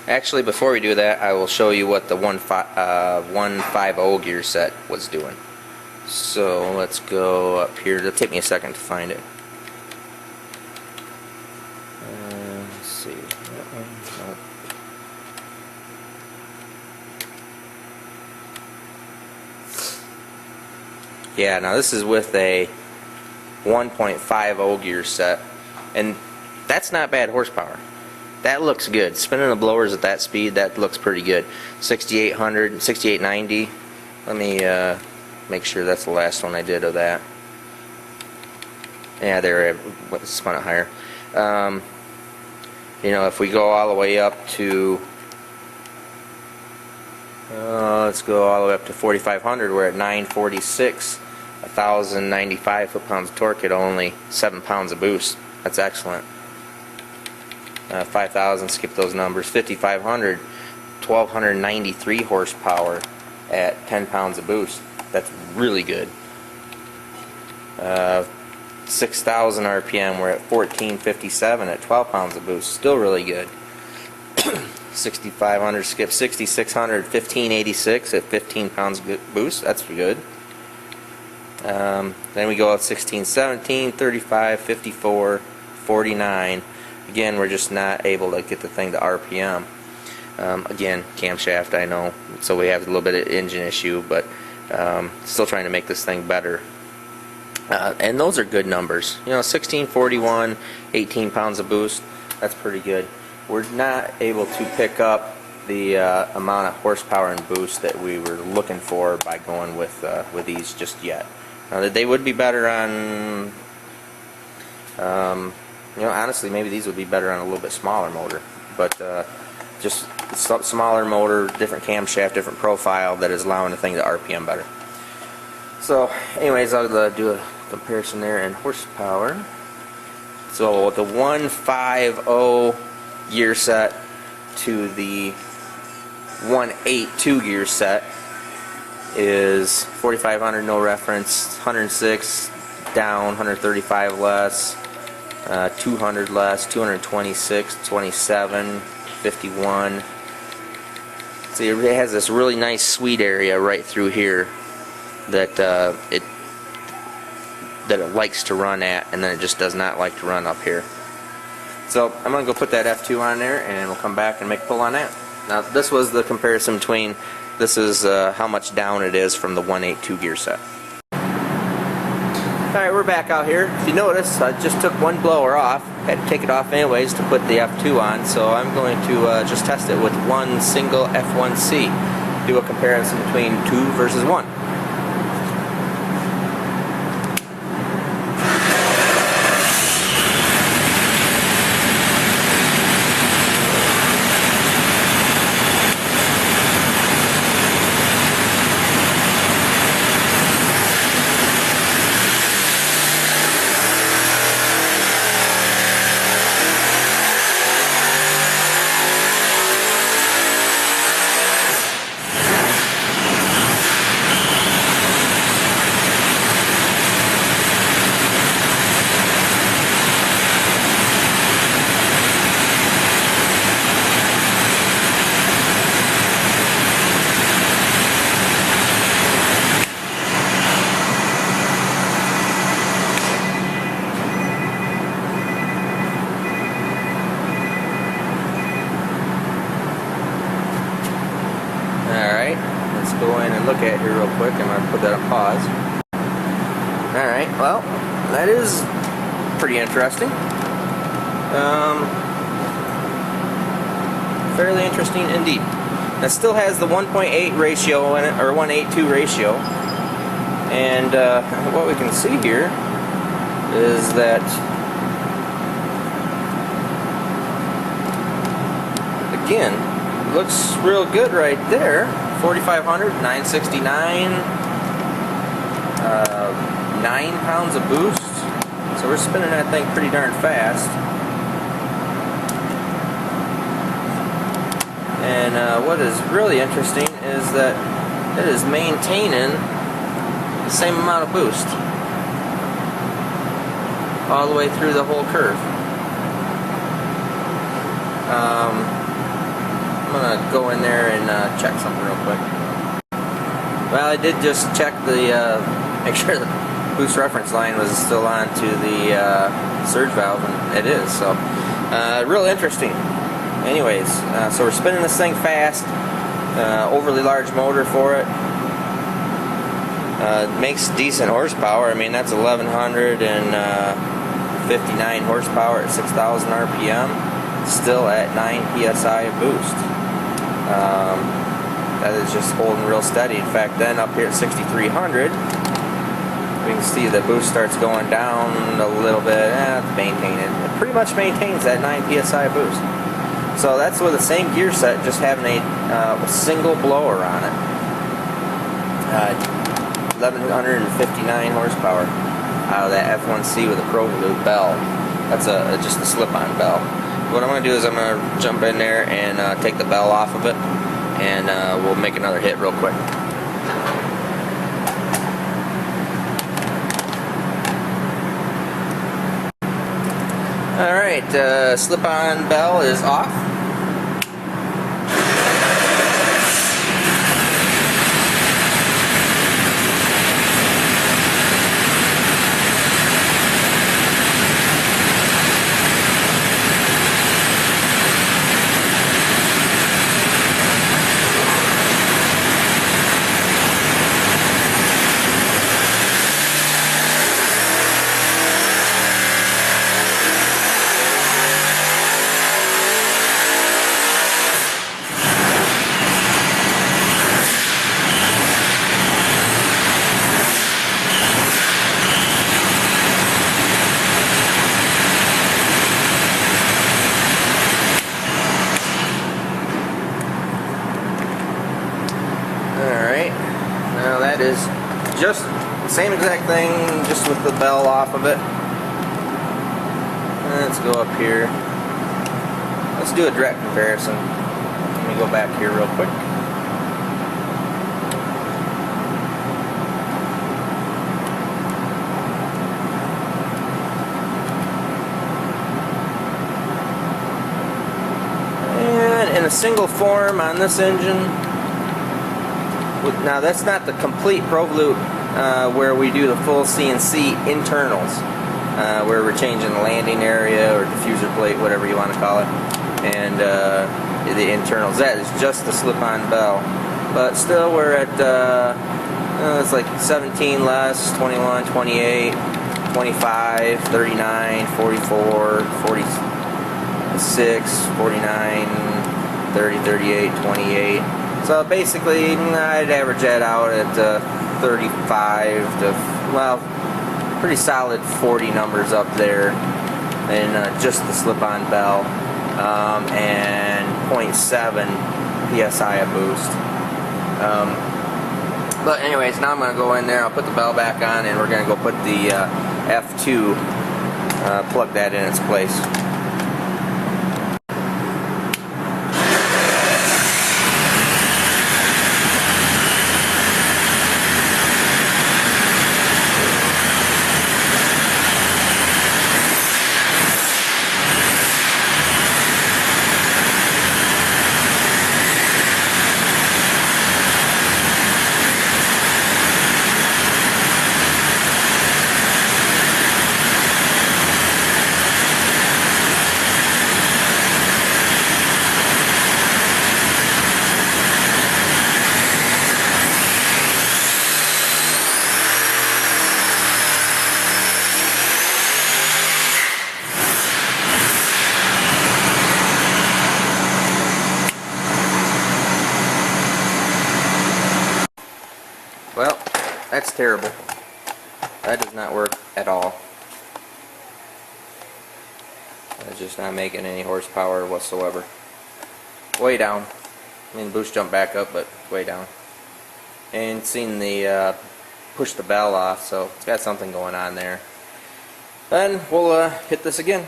Actually, before we do that, I will show you what the 150 gear set was doing. So let's go up here. It'll take me a second to find it. Let's see. That one? Nope. Yeah, now this is with a 1.50 gear set, and that's not bad horsepower. That looks good. Spinning the blowers at that speed, that looks pretty good. 6,800, 6,890. Let me make sure that's the last one I did of that. Yeah, there, spun it higher. You know, if we go all the way up to, let's go all the way up to 4,500, we're at 946, 1,095 foot-pounds of torque at only 7 pounds of boost. That's excellent. 5,000, skip those numbers. 5,500, 1,293 horsepower at 10 pounds of boost. That's really good. 6,000 RPM, we're at 1457 at 12 pounds of boost. Still really good. 6,500, skip 6,600, 1586 at 15 pounds of boost. That's good. Then we go at 16, 17, 35, 54, 49. Again, we're just not able to get the thing to RPM. Again, camshaft, I know, so we have a little bit of engine issue, but still trying to make this thing better. And those are good numbers. You know, 1641, 18 pounds of boost, that's pretty good. We're not able to pick up the amount of horsepower and boost that we were looking for by going with these just yet. Now, they would be better on, you know, honestly, maybe these would be better on a little bit smaller motor, but just smaller motor, different camshaft, different profile that is allowing the thing to RPM better. So, anyways, I'll do a comparison there in horsepower. So the 150 gear set to the 182 gear set is 4,500 no reference, 106 down, 135 less, 200 less, 226, 27, 51. See, it has this really nice sweet area right through here that it likes to run at, and then it just does not like to run up here. So I'm going to go put that F2 on there, and we'll come back and make a pull on that. Now, this was the comparison between, this is how much down it is from the 182 gear set. Alright, we're back out here. If you notice, I just took one blower off. Had to take it off anyways to put the F2 on, so I'm going to just test it with one single F1C. Do a comparison between 2 versus 1. Let's go in and look at it here real quick. I'm going to put that on pause. Alright, well, that is pretty interesting. Fairly interesting indeed. That still has the 1.8 ratio in it, or 1.82 ratio. And what we can see here is that, again, looks real good right there. 4,500, 969, 9 pounds of boost. So we're spinning that thing pretty darn fast. And what is really interesting is that it is maintaining the same amount of boost all the way through the whole curve. go in there and check something real quick. Well, I did just check the make sure the boost reference line was still on to the surge valve, and it is. So real interesting. Anyways, so we're spinning this thing fast. Overly large motor for it. Makes decent horsepower. I mean, that's 1159 horsepower at 6,000 RPM, still at 9 psi of boost. That is just holding real steady. In fact, then up here at 6,300, we can see the boost starts going down a little bit. It's maintained. It pretty much maintains that 9 psi boost. So that's with the same gear set, just having a single blower on it. 1159 horsepower out of that F1C with a Provolute bell. That's just a slip-on bell. What I'm going to do is I'm going to jump in there and take the bell off of it, and we'll make another hit real quick. Alright, slip-on bell is off. Is just the same exact thing, just with the bell off of it. Let's go up here. Let's do a direct comparison. Let me go back here real quick. And in a single form on this engine. Now that's not the complete Provolute where we do the full CNC internals, where we're changing the landing area or diffuser plate, whatever you want to call it, and the internals. That is just the slip-on bell, but still we're at it's like 17 less, 21, 28, 25, 39, 44, 46, 49, 30, 38, 28. So basically, I'd average that out at 35 to, well, pretty solid 40 numbers up there, and just the slip-on bell, and 0.7 psi of boost. But anyways, now I'm going to go in there, I'll put the bell back on, and we're going to go put the F2, plug that in its place. Well, that's terrible. That does not work at all. It's just not making any horsepower whatsoever. Way down. I mean, the boost jumped back up, but way down. And seen the push the bell off, so it's got something going on there. Then we'll hit this again.